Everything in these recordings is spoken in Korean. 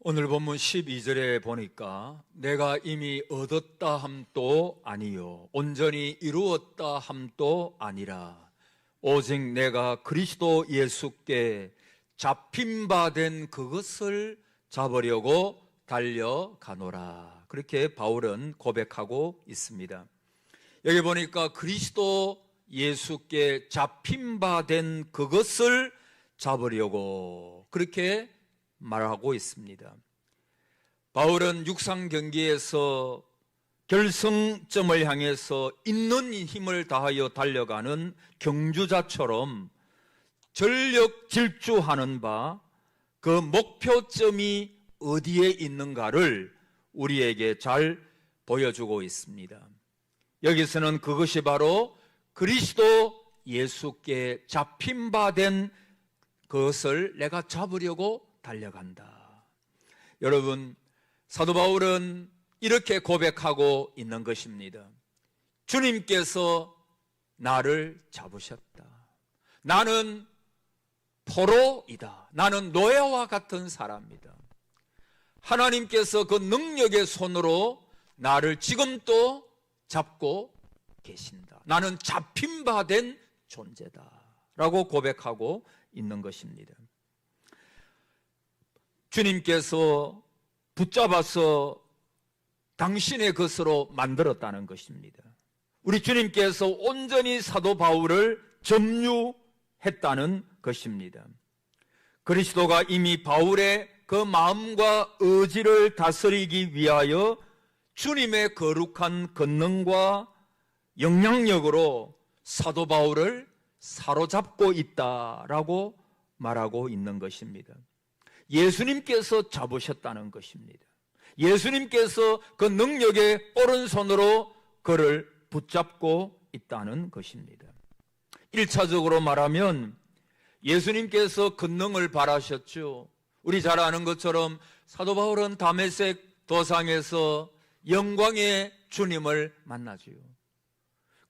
오늘 본문 12절에 보니까 내가 이미 얻었다 함도 아니요 온전히 이루었다 함도 아니라 오직 내가 그리스도 예수께 잡힌 바 된 그것을 잡으려고 달려가노라. 그렇게 바울은 고백하고 있습니다. 여기 보니까 그리스도 예수께 잡힌 바 된 그것을 잡으려고 그렇게 말하고 있습니다. 바울은 육상 경기에서 결승점을 향해서 있는 힘을 다하여 달려가는 경주자처럼 전력 질주하는 바 그 목표점이 어디에 있는가를 우리에게 잘 보여주고 있습니다. 여기서는 그것이 바로 그리스도 예수께 잡힌 바 된 그것을 내가 잡으려고 달려간다. 여러분, 사도 바울은 이렇게 고백하고 있는 것입니다. 주님께서 나를 잡으셨다. 나는 포로이다. 나는 노예와 같은 사람이다. 하나님께서 그 능력의 손으로 나를 지금도 잡고 계신다. 나는 잡힌 바 된 존재다 라고 고백하고 있는 것입니다. 주님께서 붙잡아서 당신의 것으로 만들었다는 것입니다. 우리 주님께서 온전히 사도 바울을 점유했다는 것입니다. 그리스도가 이미 바울의 그 마음과 의지를 다스리기 위하여 주님의 거룩한 권능과 영향력으로 사도 바울을 사로잡고 있다라고 말하고 있는 것입니다. 예수님께서 잡으셨다는 것입니다. 예수님께서 그 능력의 오른손으로 그를 붙잡고 있다는 것입니다. 1차적으로 말하면 예수님께서 권능을 바라셨죠. 우리 잘 아는 것처럼 사도 바울은 다메섹 도상에서 영광의 주님을 만나지요.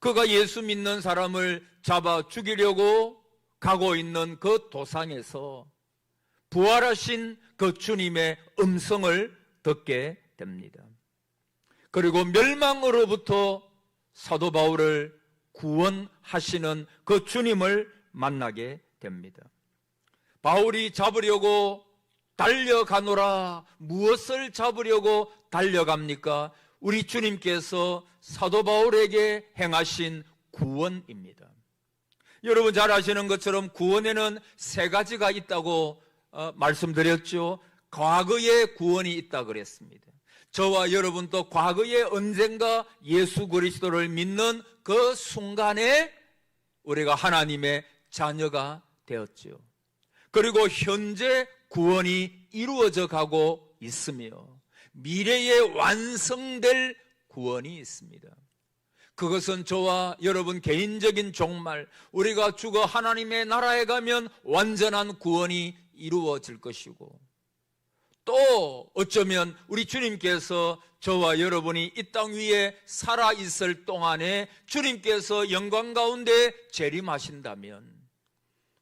그가 예수 믿는 사람을 잡아 죽이려고 가고 있는 그 도상에서 부활하신 그 주님의 음성을 듣게 됩니다. 그리고 멸망으로부터 사도 바울을 구원하시는 그 주님을 만나게 됩니다. 바울이 잡으려고 달려가노라. 무엇을 잡으려고 달려갑니까? 우리 주님께서 사도 바울에게 행하신 구원입니다. 여러분 잘 아시는 것처럼 구원에는 세 가지가 있다고 말씀드렸죠. 과거의 구원이 있다 그랬습니다. 저와 여러분도 과거에 언젠가 예수 그리스도를 믿는 그 순간에 우리가 하나님의 자녀가 되었죠. 그리고 현재 구원이 이루어져 가고 있으며 미래에 완성될 구원이 있습니다. 그것은 저와 여러분 개인적인 종말, 우리가 죽어 하나님의 나라에 가면 완전한 구원이 이루어질 것이고, 또 어쩌면 우리 주님께서 저와 여러분이 이 땅 위에 살아있을 동안에 주님께서 영광 가운데 재림하신다면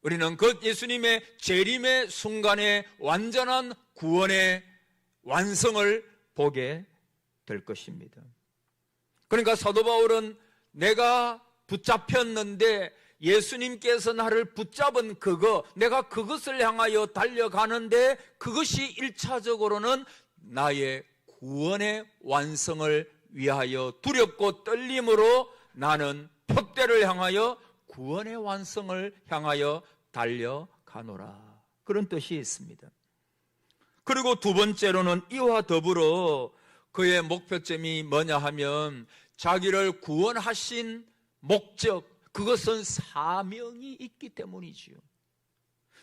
우리는 그 예수님의 재림의 순간에 완전한 구원의 완성을 보게 될 것입니다. 그러니까 사도 바울은 내가 붙잡혔는데 예수님께서 나를 붙잡은 그거, 내가 그것을 향하여 달려가는데 그것이 1차적으로는 나의 구원의 완성을 위하여 두렵고 떨림으로 나는 표대를 향하여 구원의 완성을 향하여 달려가노라. 그런 뜻이 있습니다. 그리고 두 번째로는 이와 더불어 그의 목표점이 뭐냐 하면 자기를 구원하신 목적, 그것은 사명이 있기 때문이지요.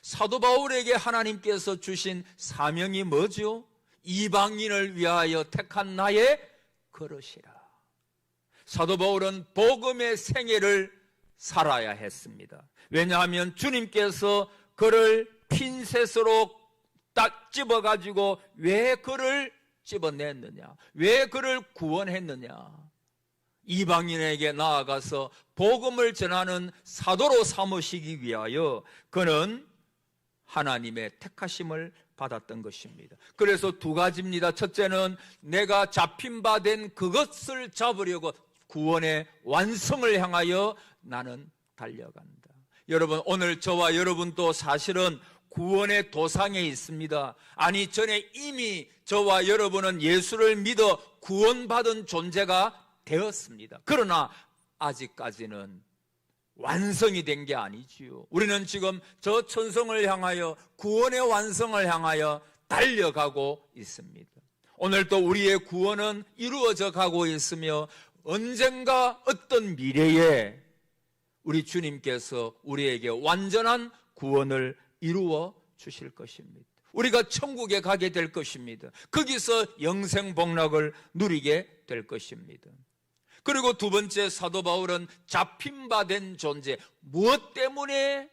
사도 바울에게 하나님께서 주신 사명이 뭐죠? 이방인을 위하여 택한 나의 그릇이라. 사도 바울은 복음의 생애를 살아야 했습니다. 왜냐하면 주님께서 그를 핀셋으로 딱 집어가지고 왜 그를 집어냈느냐? 왜 그를 구원했느냐? 이방인에게 나아가서 복음을 전하는 사도로 삼으시기 위하여 그는 하나님의 택하심을 받았던 것입니다. 그래서 두 가지입니다. 첫째는 내가 잡힌 바 된 그것을 잡으려고 구원의 완성을 향하여 나는 달려간다. 여러분, 오늘 저와 여러분도 사실은 구원의 도상에 있습니다. 아니, 전에 이미 저와 여러분은 예수를 믿어 구원받은 존재가 되었습니다. 그러나 아직까지는 완성이 된 게 아니지요. 우리는 지금 저 천성을 향하여, 구원의 완성을 향하여 달려가고 있습니다. 오늘도 우리의 구원은 이루어져 가고 있으며 언젠가 어떤 미래에 우리 주님께서 우리에게 완전한 구원을 이루어 주실 것입니다. 우리가 천국에 가게 될 것입니다. 거기서 영생 복락을 누리게 될 것입니다. 그리고 두 번째, 사도 바울은 잡힌 바 된 존재, 무엇 때문에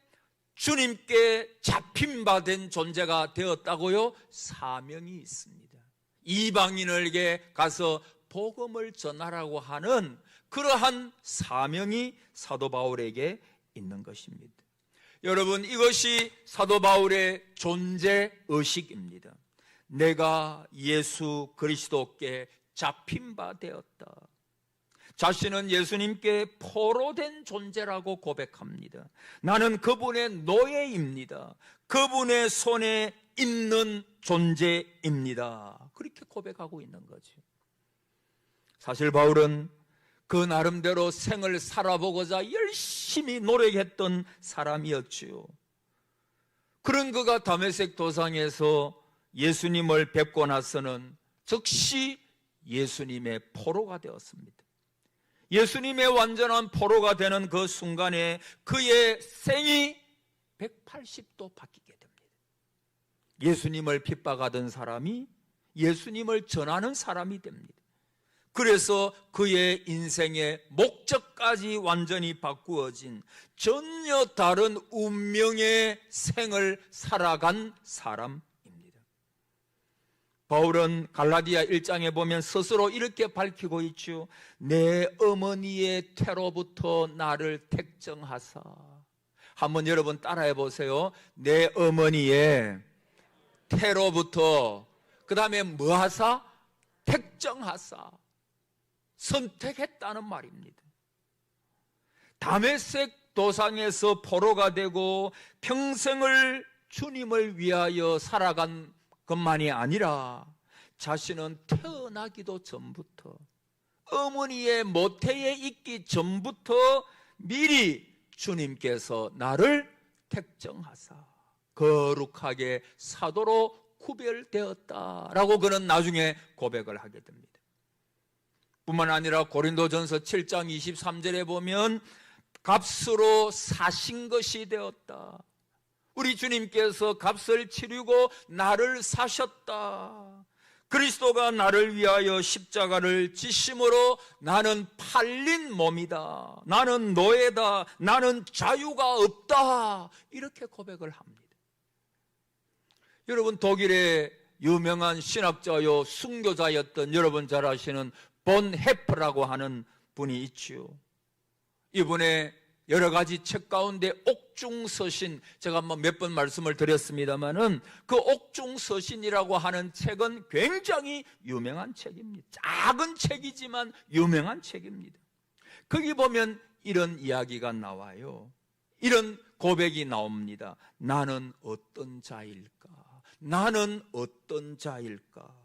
주님께 잡힌 바 된 존재가 되었다고요? 사명이 있습니다. 이방인에게 가서 복음을 전하라고 하는 그러한 사명이 사도 바울에게 있는 것입니다. 여러분, 이것이 사도 바울의 존재의식입니다. 내가 예수 그리스도께 잡힌 바 되었다. 자신은 예수님께 포로된 존재라고 고백합니다. 나는 그분의 노예입니다. 그분의 손에 있는 존재입니다. 그렇게 고백하고 있는 거죠. 사실 바울은 그 나름대로 생을 살아보고자 열심히 노력했던 사람이었지요. 그런 그가 다메섹 도상에서 예수님을 뵙고 나서는 즉시 예수님의 포로가 되었습니다. 예수님의 완전한 포로가 되는 그 순간에 그의 생이 180도 바뀌게 됩니다. 예수님을 핍박하던 사람이 예수님을 전하는 사람이 됩니다. 그래서 그의 인생의 목적까지 완전히 바꾸어진 전혀 다른 운명의 생을 살아간 사람입니다. 바울은 갈라디아 1장에 보면 스스로 이렇게 밝히고 있죠. 내 어머니의 태로부터 나를 택정하사. 한번 여러분 따라해 보세요. 내 어머니의 태로부터, 그 다음에 뭐 하사? 택정하사. 선택했다는 말입니다. 다메섹 도상에서 포로가 되고 평생을 주님을 위하여 살아간 것만이 아니라 자신은 태어나기도 전부터, 어머니의 모태에 있기 전부터 미리 주님께서 나를 택정하사 거룩하게 사도로 구별되었다라고 그는 나중에 고백을 하게 됩니다. 뿐만 아니라 고린도전서 7장 23절에 보면 값으로 사신 것이 되었다. 우리 주님께서 값을 치르고 나를 사셨다. 그리스도가 나를 위하여 십자가를 지심으로 나는 팔린 몸이다. 나는 노예다. 나는 자유가 없다. 이렇게 고백을 합니다. 여러분, 독일의 유명한 신학자요 순교자였던 여러분 잘 아시는 본 헤프라고 하는 분이 있지요. 이분의 여러 가지 책 가운데 옥중서신, 제가 몇 번 말씀을 드렸습니다마는 그 옥중서신이라고 하는 책은 굉장히 유명한 책입니다. 작은 책이지만 유명한 책입니다. 거기 보면 이런 이야기가 나와요. 이런 고백이 나옵니다. 나는 어떤 자일까? 나는 어떤 자일까?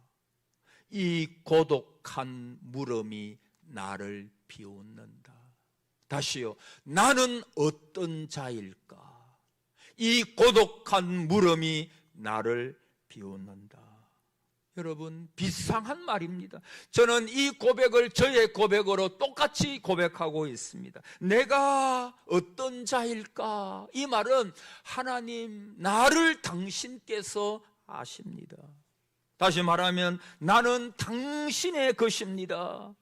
이 고독한 물음이 나를 비웃는다. 다시요. 나는 어떤 자일까? 이 고독한 물음이 나를 비웃는다. 여러분, 비상한 말입니다. 저는 이 고백을 저의 고백으로 똑같이 고백하고 있습니다. 내가 어떤 자일까? 이 말은 하나님, 나를 당신께서 아십니다. 다시 말하면 나는 당신의 것입니다.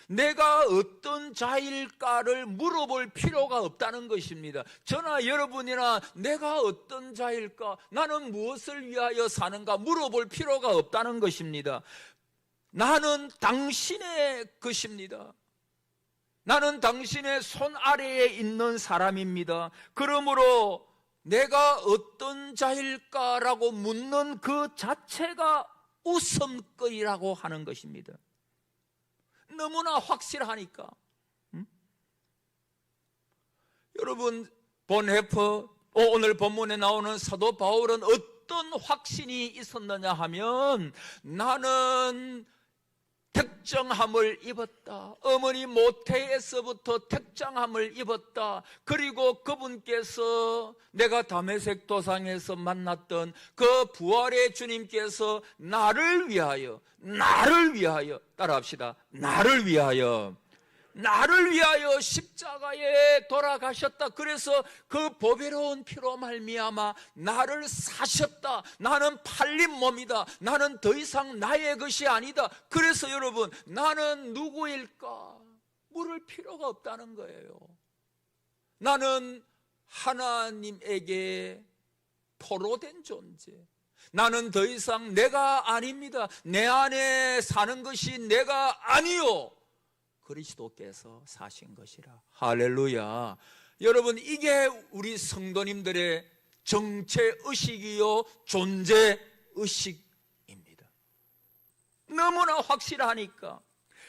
내가 어떤 자일까를 물어볼 필요가 없다는 것입니다. 저나 여러분이나 내가 어떤 자일까, 나는 무엇을 위하여 사는가 물어볼 필요가 없다는 것입니다. 나는 당신의 것입니다. 나는 당신의 손 아래에 있는 사람입니다. 그러므로 내가 어떤 자일까라고 묻는 그 자체가 웃음거리라고 하는 것입니다. 너무나 확실하니까. 여러분, 본헤퍼 오늘 본문에 나오는 사도 바울은 어떤 확신이 있었느냐 하면, 나는 택정함을 입었다. 어머니 모태에서부터 택정함을 입었다. 그리고 그분께서 내가 다메섹 도상에서 만났던 그 부활의 주님께서 나를 위하여 따라합시다. 나를 위하여 십자가에 돌아가셨다. 그래서 그 보배로운 피로 말미암아 나를 사셨다. 나는 팔린 몸이다. 나는 더 이상 나의 것이 아니다. 그래서 여러분, 나는 누구일까? 물을 필요가 없다는 거예요. 나는 하나님에게 포로된 존재. 나는 더 이상 내가 아닙니다. 내 안에 사는 것이 내가 아니요, 그리스도께서 사신 것이라. 할렐루야. 여러분, 이게 우리 성도님들의 정체의식이요 존재의식입니다. 너무나 확실하니까.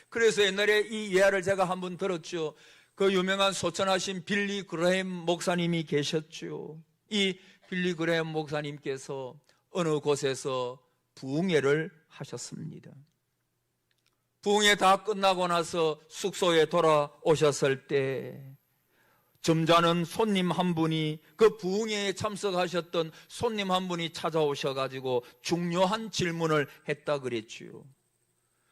그래서 옛날에 이 예화를 제가 한번 들었죠. 그 유명한 소천하신 빌리 그레햄 목사님이 계셨죠. 이 빌리 그레햄 목사님께서 어느 곳에서 부흥회를 하셨습니다. 부흥회 다 끝나고 나서 숙소에 돌아오셨을 때 점잖은 손님 한 분이, 그 부흥회에 참석하셨던 손님 한 분이 찾아오셔가지고 중요한 질문을 했다 그랬지요.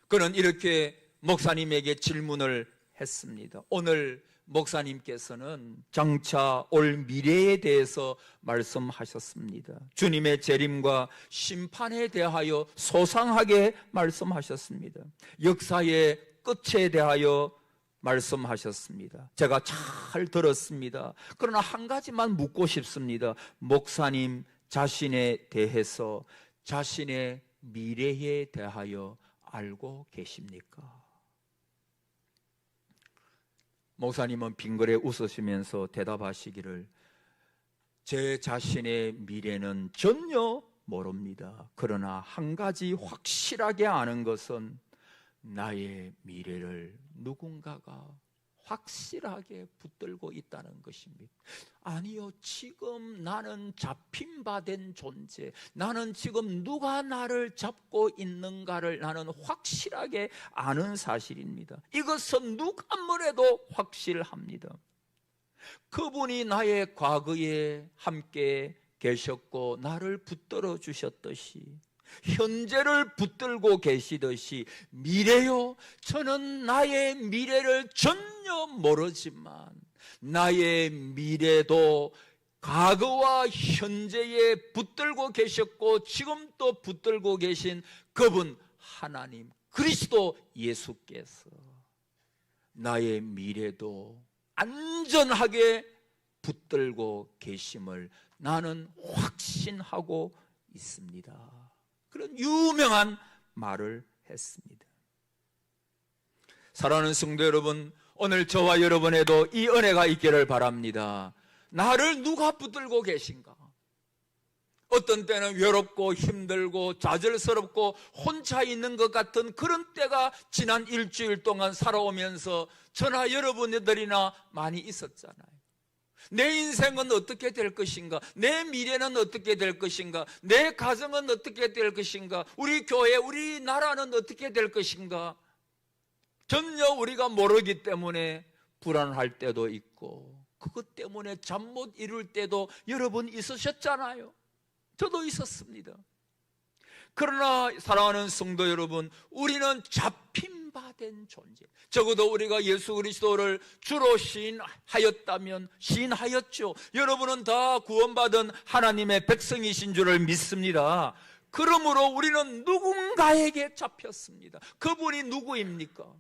그는 이렇게 목사님에게 질문을 했습니다. 오늘 목사님께서는 장차 올 미래에 대해서 말씀하셨습니다. 주님의 재림과 심판에 대하여 소상하게 말씀하셨습니다. 역사의 끝에 대하여 말씀하셨습니다. 제가 잘 들었습니다. 그러나 한 가지만 묻고 싶습니다. 목사님 자신에 대해서, 자신의 미래에 대하여 알고 계십니까? 목사님은 빙그레 웃으시면서 대답하시기를, 제 자신의 미래는 전혀 모릅니다. 그러나 한 가지 확실하게 아는 것은 나의 미래를 누군가가 확실하게 붙들고 있다는 것입니다. 아니요, 지금 나는 잡힌 바 된 존재, 나는 지금 누가 나를 잡고 있는가를 나는 확실하게 아는 사실입니다. 이것은 누가 뭐래도 확실합니다. 그분이 나의 과거에 함께 계셨고 나를 붙들어 주셨듯이, 현재를 붙들고 계시듯이 미래요, 저는 나의 미래를 전혀 모르지만 나의 미래도 과거와 현재에 붙들고 계셨고 지금 또 붙들고 계신 그분 하나님 그리스도 예수께서 나의 미래도 안전하게 붙들고 계심을 나는 확신하고 있습니다. 그런 유명한 말을 했습니다. 사랑하는 성도 여러분, 오늘 저와 여러분에도 이 은혜가 있기를 바랍니다. 나를 누가 붙들고 계신가? 어떤 때는 외롭고 힘들고 좌절스럽고 혼자 있는 것 같은 그런 때가 지난 일주일 동안 살아오면서 저나 여러분들이나 많이 있었잖아요. 내 인생은 어떻게 될 것인가? 내 미래는 어떻게 될 것인가? 내 가정은 어떻게 될 것인가? 우리 교회, 우리 나라는 어떻게 될 것인가? 전혀 우리가 모르기 때문에 불안할 때도 있고, 그것 때문에 잠 못 이룰 때도 여러분 있으셨잖아요. 저도 있었습니다. 그러나 사랑하는 성도 여러분, 우리는 잡힌 바 된 존재, 적어도 우리가 예수 그리스도를 주로 시인하였죠. 여러분은 다 구원받은 하나님의 백성이신 줄을 믿습니다. 그러므로 우리는 누군가에게 잡혔습니다. 그분이 누구입니까?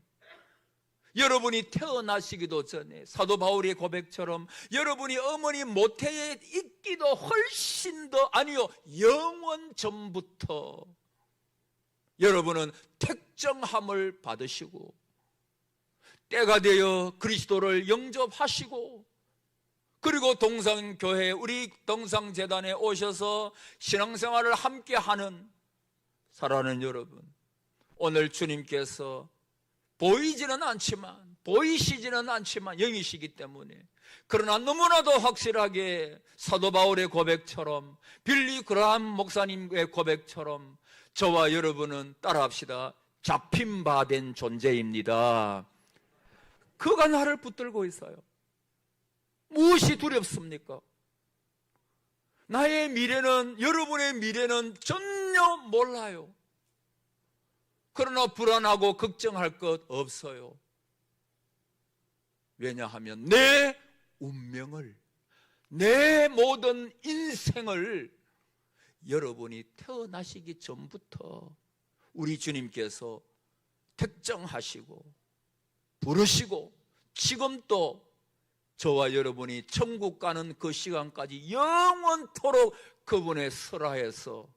여러분이 태어나시기도 전에 사도 바울의 고백처럼 여러분이 어머니 모태에 있기도 훨씬 더, 아니요, 영원 전부터 여러분은 택정함을 받으시고 때가 되어 그리스도를 영접하시고 그리고 동성교회, 우리 동성재단에 오셔서 신앙생활을 함께하는 사랑하는 여러분, 오늘 주님께서 보이지는 않지만, 보이시지는 않지만 영이시기 때문에, 그러나 너무나도 확실하게 사도 바울의 고백처럼, 빌리 그라함 목사님의 고백처럼 저와 여러분은 따라합시다. 잡힌 바 된 존재입니다. 그가 나를 붙들고 있어요. 무엇이 두렵습니까? 나의 미래는, 여러분의 미래는 전혀 몰라요. 그러나 불안하고 걱정할 것 없어요. 왜냐하면 내 운명을, 내 모든 인생을 여러분이 태어나시기 전부터 우리 주님께서 택정하시고 부르시고, 지금 또 저와 여러분이 천국 가는 그 시간까지 영원토록 그분의 설하에서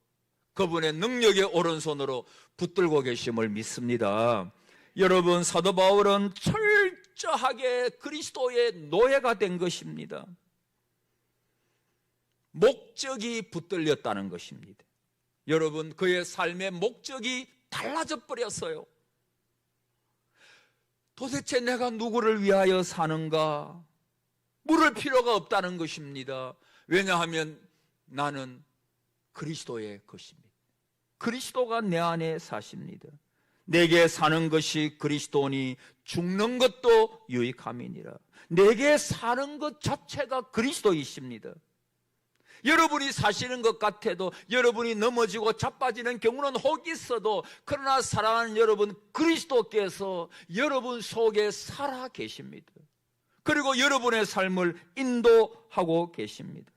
그분의 능력의 오른손으로 붙들고 계심을 믿습니다. 여러분, 사도 바울은 철저하게 그리스도의 노예가 된 것입니다. 목적이 붙들렸다는 것입니다. 여러분, 그의 삶의 목적이 달라져 버렸어요. 도대체 내가 누구를 위하여 사는가? 물을 필요가 없다는 것입니다. 왜냐하면 나는 그리스도의 것입니다. 그리스도가 내 안에 사십니다. 내게 사는 것이 그리스도니 죽는 것도 유익함이니라. 내게 사는 것 자체가 그리스도이십니다. 여러분이 사시는 것 같아도, 여러분이 넘어지고 자빠지는 경우는 혹 있어도, 그러나 사랑하는 여러분, 그리스도께서 여러분 속에 살아 계십니다. 그리고 여러분의 삶을 인도하고 계십니다.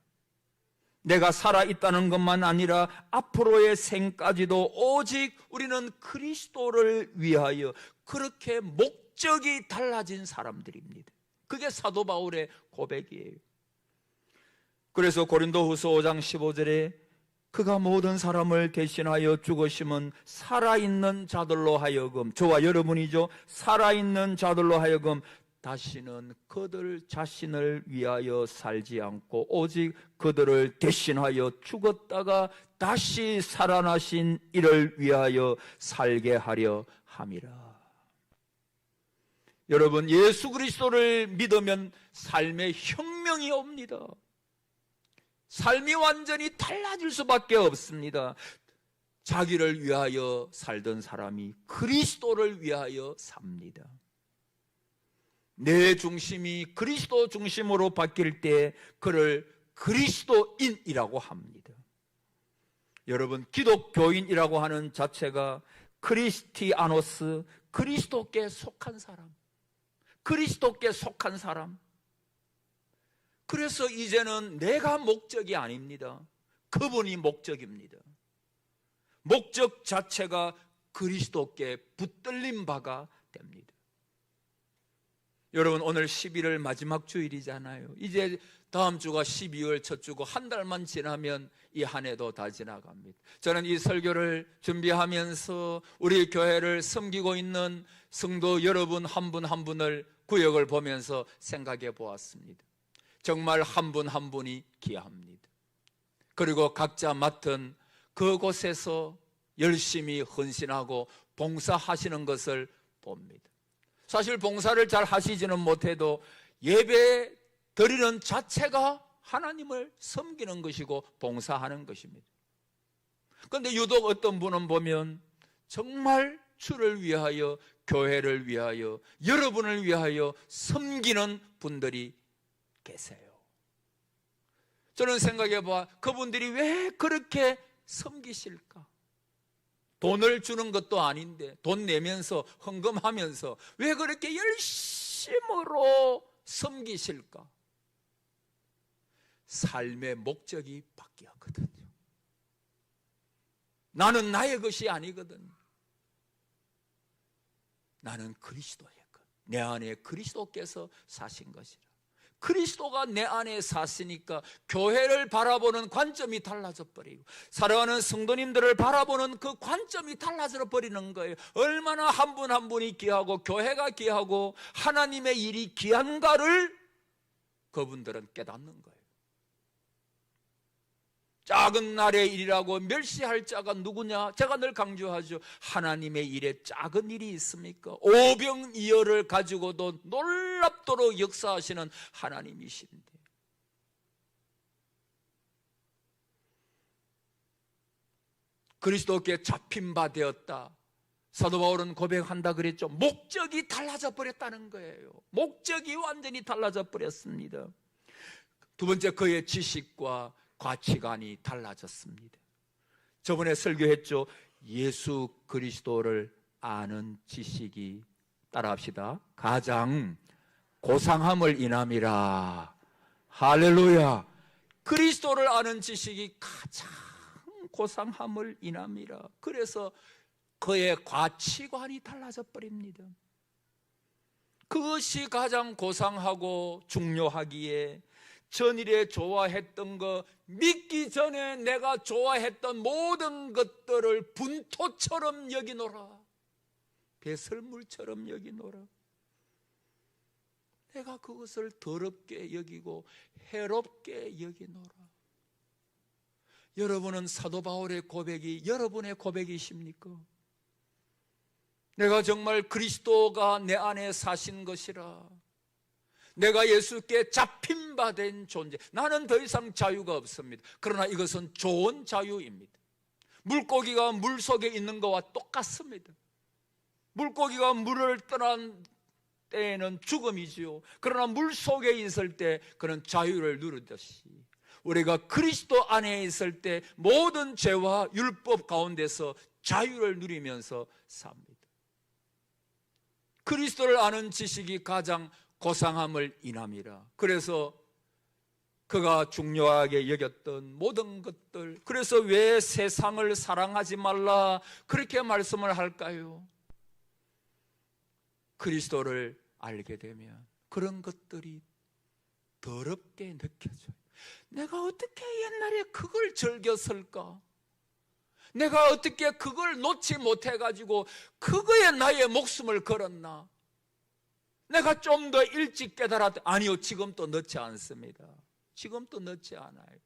내가 살아있다는 것만 아니라 앞으로의 생까지도 오직 우리는 그리스도를 위하여, 그렇게 목적이 달라진 사람들입니다. 그게 사도 바울의 고백이에요. 그래서 고린도후서 5장 15절에 그가 모든 사람을 대신하여 죽으심은 살아있는 자들로 하여금, 저와 여러분이죠, 살아있는 자들로 하여금 다시는 그들 자신을 위하여 살지 않고 오직 그들을 대신하여 죽었다가 다시 살아나신 이를 위하여 살게 하려 함이라. 여러분, 예수 그리스도를 믿으면 삶의 혁명이 옵니다. 삶이 완전히 달라질 수밖에 없습니다. 자기를 위하여 살던 사람이 그리스도를 위하여 삽니다. 내 중심이 그리스도 중심으로 바뀔 때 그를 그리스도인이라고 합니다. 여러분, 기독교인이라고 하는 자체가 크리스티아노스, 그리스도께 속한 사람, 그리스도께 속한 사람. 그래서 이제는 내가 목적이 아닙니다. 그분이 목적입니다. 목적 자체가 그리스도께 붙들린 바가 됩니다. 여러분, 오늘 11월 마지막 주일이잖아요. 이제 다음 주가 12월 첫 주고 한 달만 지나면 이 한 해도 다 지나갑니다. 저는 이 설교를 준비하면서 우리 교회를 섬기고 있는 성도 여러분 한 분 한 분을 구역을 보면서 생각해 보았습니다. 정말 한 분 한 분이 귀합니다. 그리고 각자 맡은 그곳에서 열심히 헌신하고 봉사하시는 것을 봅니다. 사실 봉사를 잘 하시지는 못해도 예배 드리는 자체가 하나님을 섬기는 것이고 봉사하는 것입니다. 그런데 유독 어떤 분은 보면 정말 주를 위하여, 교회를 위하여, 여러분을 위하여 섬기는 분들이 계세요. 저는 생각해 봐, 그분들이 왜 그렇게 섬기실까? 돈을 주는 것도 아닌데, 돈 내면서 헌금하면서 왜 그렇게 열심으로 섬기실까? 삶의 목적이 바뀌었거든요. 나는 나의 것이 아니거든. 나는 그리스도의 것. 내 안에 그리스도께서 사신 것이라. 그리스도가 내 안에 사시니까 교회를 바라보는 관점이 달라져 버리고, 사랑하는 성도님들을 바라보는 그 관점이 달라져 버리는 거예요. 얼마나 한 분 한 분이 귀하고 교회가 귀하고 하나님의 일이 귀한가를 그분들은 깨닫는 거예요. 작은 날의 일이라고 멸시할 자가 누구냐? 제가 늘 강조하죠. 하나님의 일에 작은 일이 있습니까? 오병이어를 가지고도 놀랍도록 역사하시는 하나님이신데, 그리스도께 잡힌 바 되었다. 사도 바울은 고백한다 그랬죠. 목적이 달라져 버렸다는 거예요. 목적이 완전히 달라져 버렸습니다. 두 번째, 그의 지식과 가치관이 달라졌습니다. 저번에 설교했죠. 예수 그리스도를 아는 지식이, 따라합시다, 가장 고상함을 인함이라. 할렐루야. 그리스도를 아는 지식이 가장 고상함을 인함이라. 그래서 그의 가치관이 달라져 버립니다. 그것이 가장 고상하고 중요하기에 전일에 좋아했던 거, 믿기 전에 내가 좋아했던 모든 것들을 분토처럼 여기노라. 배설물처럼 여기노라. 내가 그것을 더럽게 여기고 해롭게 여기노라. 여러분은 사도 바울의 고백이 여러분의 고백이십니까? 내가 정말 그리스도가 내 안에 사신 것이라, 내가 예수께 잡힌 바 된 존재, 나는 더 이상 자유가 없습니다. 그러나 이것은 좋은 자유입니다. 물고기가 물속에 있는 것과 똑같습니다. 물고기가 물을 떠난 때에는 죽음이지요. 그러나 물속에 있을 때 그는 자유를 누리듯이 우리가 그리스도 안에 있을 때 모든 죄와 율법 가운데서 자유를 누리면서 삽니다. 그리스도를 아는 지식이 가장 고상함을 인함이라. 그래서 그가 중요하게 여겼던 모든 것들, 그래서 왜 세상을 사랑하지 말라 그렇게 말씀을 할까요? 그리스도를 알게 되면 그런 것들이 더럽게 느껴져요. 내가 어떻게 옛날에 그걸 즐겼을까? 내가 어떻게 그걸 놓지 못해가지고 그거에 나의 목숨을 걸었나? 내가 좀 더 일찍 깨달았다. 아니요, 지금 또 늦지 않습니다. 지금 또 늦지 않아요.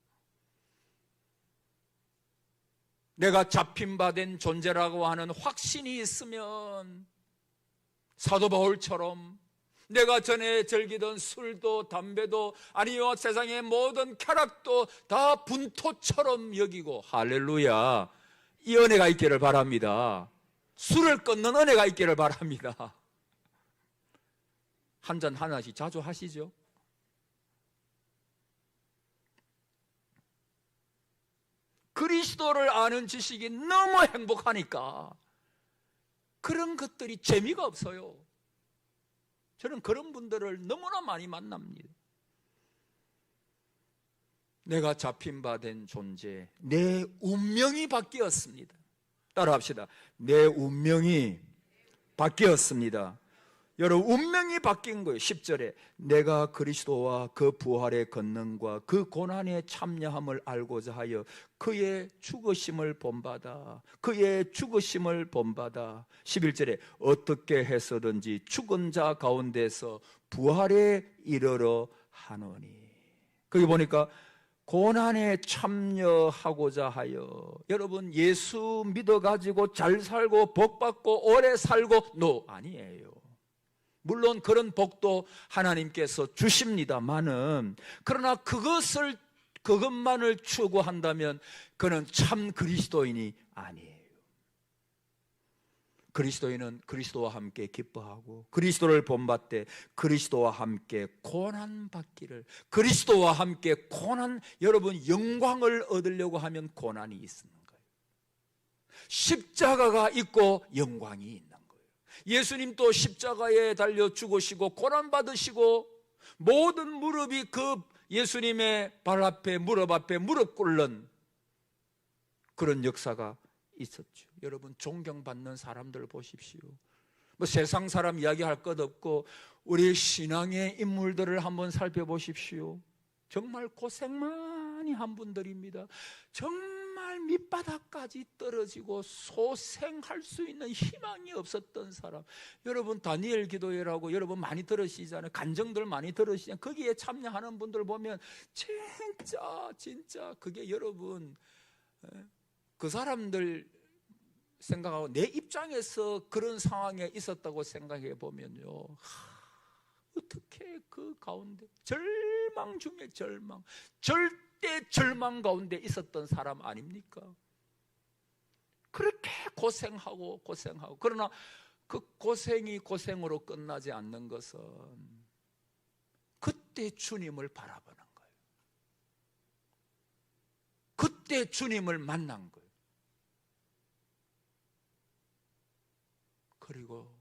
내가 잡힌 바 된 존재라고 하는 확신이 있으면 사도 바울처럼 내가 전에 즐기던 술도 담배도 아니요 세상의 모든 쾌락도 다 분토처럼 여기고, 할렐루야, 이 은혜가 있기를 바랍니다. 술을 끊는 은혜가 있기를 바랍니다. 한 잔 하나씩 자주 하시죠. 그리스도를 아는 지식이 너무 행복하니까 그런 것들이 재미가 없어요. 저는 그런 분들을 너무나 많이 만납니다. 내가 잡힌 바 된 존재, 내 운명이 바뀌었습니다. 따라합시다. 내 운명이 바뀌었습니다. 여러분, 운명이 바뀐 거예요. 10절에 내가 그리스도와 그 부활의 권능과 그 고난의 참여함을 알고자 하여 그의 죽으심을 본받아, 그의 죽으심을 본받아. 11절에 어떻게 해서든지 죽은 자 가운데서 부활에 이르러 하노니. 거기 보니까 고난에 참여하고자 하여. 여러분, 예수 믿어가지고 잘 살고 복받고 오래 살고 아니에요. 물론 그런 복도 하나님께서 주십니다마는, 그러나 그것만을 추구한다면 그는 참 그리스도인이 아니에요. 그리스도인은 그리스도와 함께 기뻐하고 그리스도를 본받되 그리스도와 함께 고난받기를, 그리스도와 함께 여러분 영광을 얻으려고 하면 고난이 있는 거예요. 십자가가 있고 영광이 있는 거예요. 예수님도 십자가에 달려 죽으시고 고난받으시고 모든 무릎이 그 예수님의 발 앞에 무릎 앞에 무릎 꿇는 그런 역사가 있었죠. 여러분, 존경받는 사람들 보십시오. 뭐 세상 사람 이야기할 것 없고 우리 신앙의 인물들을 한번 살펴보십시오. 정말 고생 많이 한 분들입니다. 정말 정말 밑바닥까지 떨어지고 소생할 수 있는 희망이 없었던 사람. 여러분 다니엘 기도회라고 여러분 많이 들으시잖아요. 간증들 많이 들으시잖아요. 거기에 참여하는 분들 보면 진짜 그게 여러분 그 사람들 생각하고 내 입장에서 그런 상황에 있었다고 생각해 보면요, 어떻게 그 가운데 절망 중에 절망, 절대 절망 가운데 있었던 사람 아닙니까? 그렇게 고생하고 그러나 그 고생이 고생으로 끝나지 않는 것은 그때 주님을 바라보는 거예요. 그때 주님을 만난 거예요. 그리고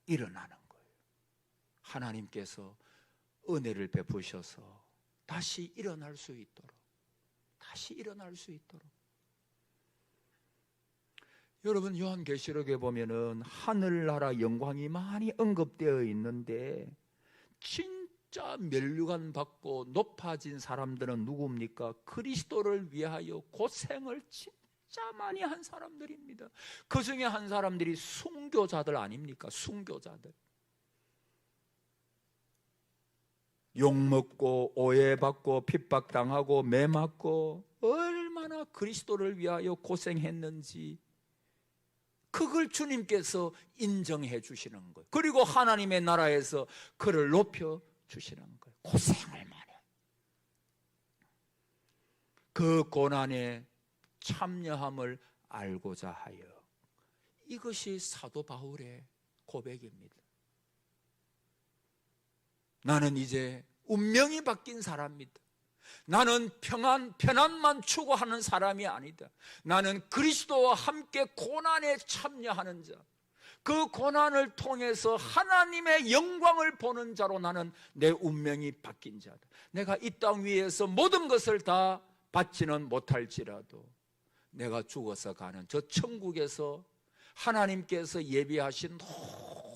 일어나는 거예요. 하나님께서 은혜를 베푸셔서 다시 일어날 수 있도록, 여러분 요한계시록에 보면은 하늘나라 영광이 많이 언급되어 있는데 진짜 면류관 받고 높아진 사람들은 누굽니까? 그리스도를 위하여 고생을 진짜 많이 한 사람들입니다. 그 중에 한 사람들이 순교자들 아닙니까? 순교자들. 욕먹고 오해받고 핍박당하고 매맞고 얼마나 그리스도를 위하여 고생했는지 그걸 주님께서 인정해 주시는 거예요. 그리고 하나님의 나라에서 그를 높여 주시는 거예요. 고생을 많이. 그 고난에 참여함을 알고자 하여. 이것이 사도 바울의 고백입니다. 나는 이제 운명이 바뀐 사람이다. 나는 편안만 추구하는 사람이 아니다. 나는 그리스도와 함께 고난에 참여하는 자, 그 고난을 통해서 하나님의 영광을 보는 자로 나는 내 운명이 바뀐 자다. 내가 이 땅 위에서 모든 것을 다 받지는 못할지라도 내가 죽어서 가는 저 천국에서 하나님께서 예비하신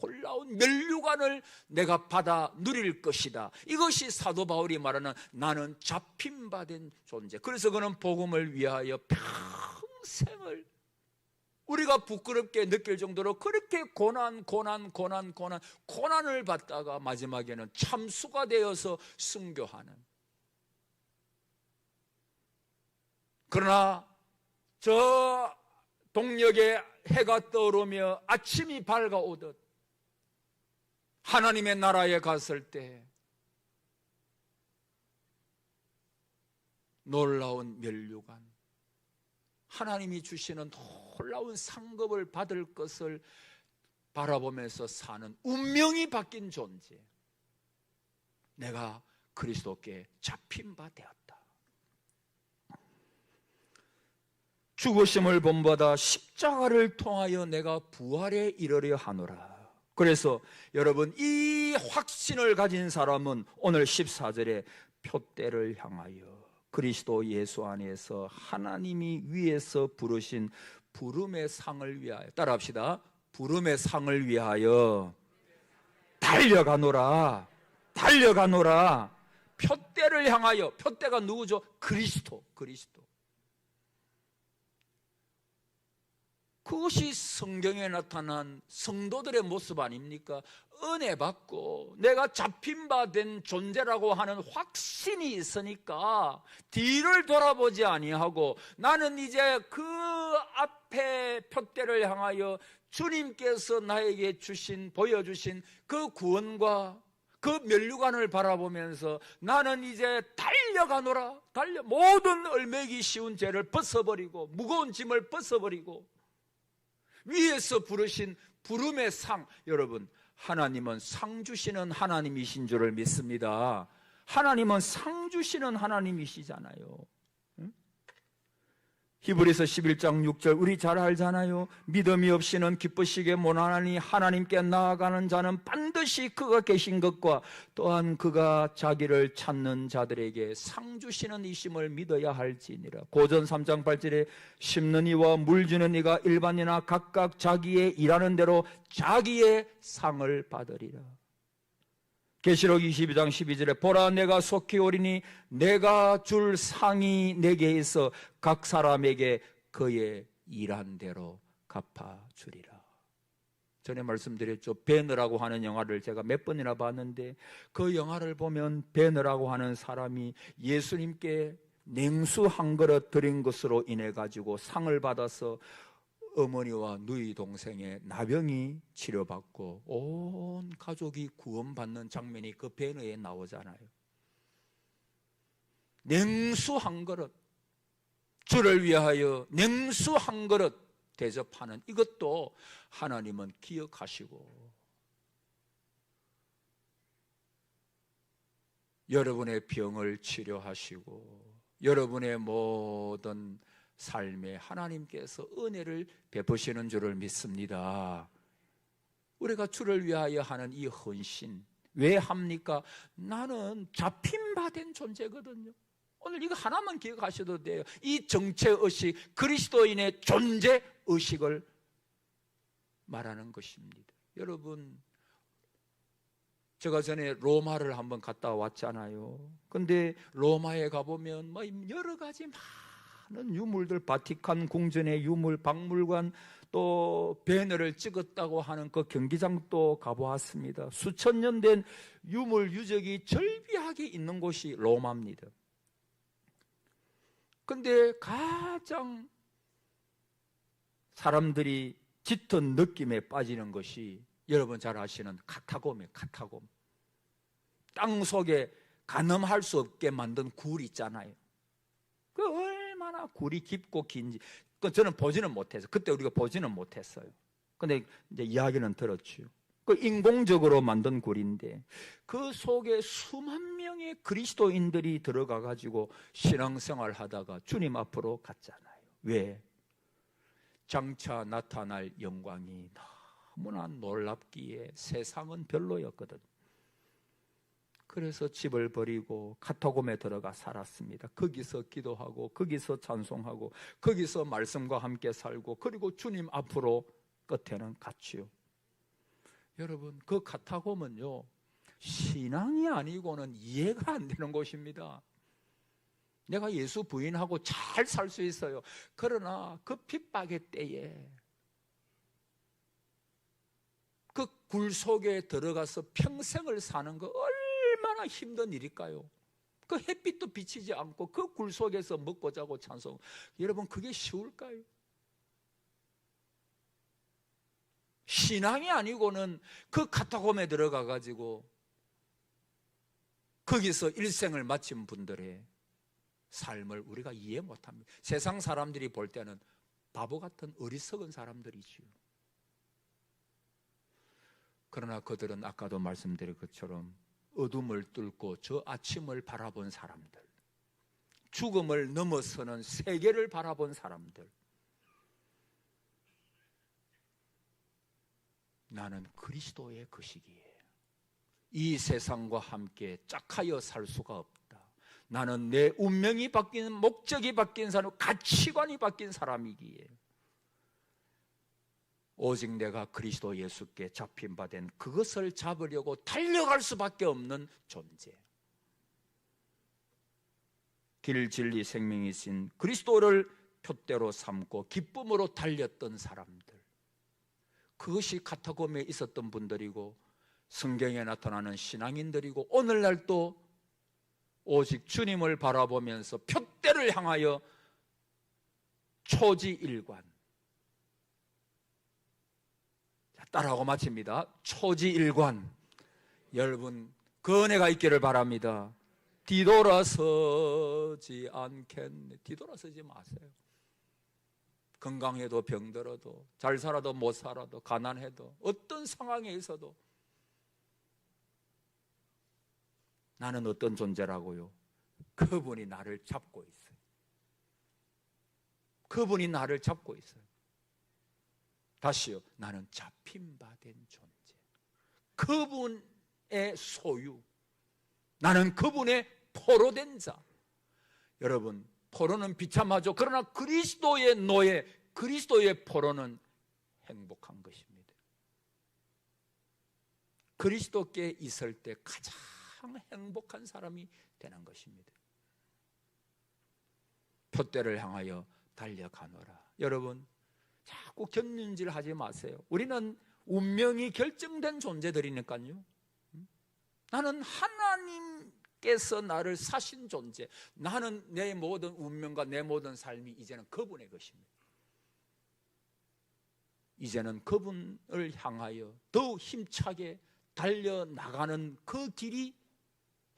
놀라운 면류관을 내가 받아 누릴 것이다. 이것이 사도 바울이 말하는 나는 잡힌바된 존재. 그래서 그는 복음을 위하여 평생을 우리가 부끄럽게 느낄 정도로 그렇게 고난을 받다가 마지막에는 참수가 되어서 순교하는. 그러나 저 동력에 해가 떠오르며 아침이 밝아오듯 하나님의 나라에 갔을 때 놀라운 면류관, 하나님이 주시는 놀라운 상급을 받을 것을 바라보면서 사는 운명이 바뀐 존재. 내가 그리스도께 잡힌 바 되었다. 죽으심을 본받아 십자가를 통하여 내가 부활에 이르려 하노라. 그래서 여러분 이 확신을 가진 사람은 오늘 14절에 표대를 향하여 그리스도 예수 안에서 하나님이 위에서 부르신 부름의 상을 위하여, 따라합시다. 부름의 상을 위하여 달려가노라. 표대를 향하여. 표대가 누구죠? 그리스도. 그것이 성경에 나타난 성도들의 모습 아닙니까? 은혜 받고 내가 잡힌 바 된 존재라고 하는 확신이 있으니까 뒤를 돌아보지 아니하고 나는 이제 그 앞에 표대를 향하여 주님께서 나에게 보여주신 그 구원과 그 면류관을 바라보면서 나는 이제 달려가노라. 모든 얼매기 쉬운 죄를 벗어버리고 무거운 짐을 벗어버리고 위에서 부르신 부름의 상. 여러분, 하나님은 상 주시는 하나님이신 줄을 믿습니다. 하나님은 상 주시는 하나님이시잖아요. 히브리서 11장 6절 우리 잘 알잖아요. 믿음이 없이는 기쁘시게 못하나니 하나님께 나아가는 자는 반드시 그가 계신 것과 또한 그가 자기를 찾는 자들에게 상 주시는 이심을 믿어야 할지니라. 고전 3장 8절에 심는 이와 물 주는 이가 일반이나 각각 자기의 일하는 대로 자기의 상을 받으리라. 계시록 22장 12절에 보라 내가 속히 오리니 내가 줄 상이 내게 있어 각 사람에게 그의 일한 대로 갚아주리라. 전에 말씀드렸죠. 베너라고 하는 영화를 제가 몇 번이나 봤는데 그 영화를 보면 베너라고 하는 사람이 예수님께 냉수 한 그릇 드린 것으로 인해 가지고 상을 받아서 어머니와 누이 동생의 나병이 치료받고 온 가족이 구원받는 장면이 그 베너에 나오잖아요. 냉수 한 그릇, 주를 위하여 냉수 한 그릇 대접하는 이것도 하나님은 기억하시고 여러분의 병을 치료하시고 여러분의 모든 삶에 하나님께서 은혜를 베푸시는 줄을 믿습니다. 우리가 주를 위하여 하는 이 헌신 왜 합니까? 나는 잡힌바된 존재거든요. 오늘 이거 하나만 기억하셔도 돼요. 이 정체의식, 그리스도인의 존재의식을 말하는 것입니다. 여러분, 제가 전에 로마를 한번 갔다 왔잖아요. 근데 로마에 가보면 뭐 여러 가지 많은 유물들, 바티칸 궁전의 유물, 박물관, 또 베너를 찍었다고 하는 그 경기장도 가보았습니다. 수천 년 된 유물 유적이 절비하게 있는 곳이 로마입니다. 근데 가장 사람들이 짙은 느낌에 빠지는 것이 여러분 잘 아시는 카타콤이에요. 카타콤. 땅 속에 가늠할 수 없게 만든 굴 있잖아요. 그 얼마나 굴이 깊고 긴지 저는 보지는 못해서 그때 우리가 보지는 못했어요. 근데 이제 이야기는 들었죠. 그 인공적으로 만든 굴인데 그 속에 수만 명의 그리스도인들이 들어가 가지고 신앙생활 하다가 주님 앞으로 갔잖아요. 왜? 장차 나타날 영광이 너무나 놀랍기에 세상은 별로였거든. 그래서 집을 버리고 카타콤에 들어가 살았습니다. 거기서 기도하고 거기서 찬송하고 거기서 말씀과 함께 살고 그리고 주님 앞으로 끝에는 갔지요. 여러분, 그 카타콤은요 신앙이 아니고는 이해가 안 되는 곳입니다. 내가 예수 부인하고 잘 살 수 있어요. 그러나 그 핍박의 때에 그 굴 속에 들어가서 평생을 사는 거 얼마나 힘든 일일까요? 그 햇빛도 비치지 않고 그 굴 속에서 먹고 자고 찬송, 여러분 그게 쉬울까요? 신앙이 아니고는 그 카타콤에 들어가 가지고 거기서 일생을 마친 분들의 삶을 우리가 이해 못합니다. 세상 사람들이 볼 때는 바보 같은 어리석은 사람들이지요. 그러나 그들은 아까도 말씀드린 것처럼 어둠을 뚫고 저 아침을 바라본 사람들, 죽음을 넘어서는 세계를 바라본 사람들, 나는 그리스도의 것이기에 이 세상과 함께 짝하여 살 수가 없다. 나는 내 운명이 바뀐, 목적이 바뀐 사람, 가치관이 바뀐 사람이기에 오직 내가 그리스도 예수께 잡힌 바 된 그것을 잡으려고 달려갈 수밖에 없는 존재. 길, 진리, 생명이신 그리스도를 표대로 삼고 기쁨으로 달렸던 사람들, 그것이 카타콤에 있었던 분들이고 성경에 나타나는 신앙인들이고 오늘날도 오직 주님을 바라보면서 표대를 향하여 초지일관, 따라하고 마칩니다. 초지일관. 여러분 그 은혜가 있기를 바랍니다. 뒤돌아서지 않겠네. 뒤돌아서지 마세요. 건강해도 병들어도 잘 살아도 못 살아도 가난해도 어떤 상황에 있어도 나는 어떤 존재라고요? 그분이 나를 잡고 있어요. 그분이 나를 잡고 있어요. 다시요, 나는 잡힌 바 된 존재, 그분의 소유, 나는 그분의 포로된 자. 여러분, 포로는 비참하죠. 그러나 그리스도의 노예, 그리스도의 포로는 행복한 것입니다. 그리스도께 있을 때 가장 행복한 사람이 되는 것입니다. 표대를 향하여 달려가노라. 여러분, 자꾸 곁눈질 하지 마세요. 우리는 운명이 결정된 존재들이니까요. 나는 하나님께서 나를 사신 존재, 나는 내 모든 운명과 내 모든 삶이 이제는 그분의 것입니다. 이제는 그분을 향하여 더욱 힘차게 달려나가는 그 길이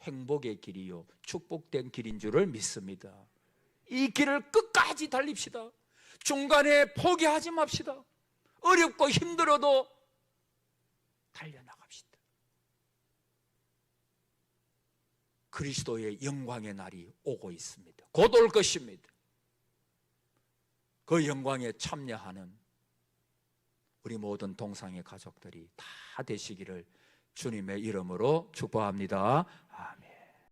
행복의 길이요 축복된 길인 줄을 믿습니다. 이 길을 끝까지 달립시다. 중간에 포기하지 맙시다. 어렵고 힘들어도 달려나갑시다. 그리스도의 영광의 날이 오고 있습니다. 곧 올 것입니다. 그 영광에 참여하는 우리 모든 동상의 가족들이 다 되시기를 주님의 이름으로 축복합니다. 아멘.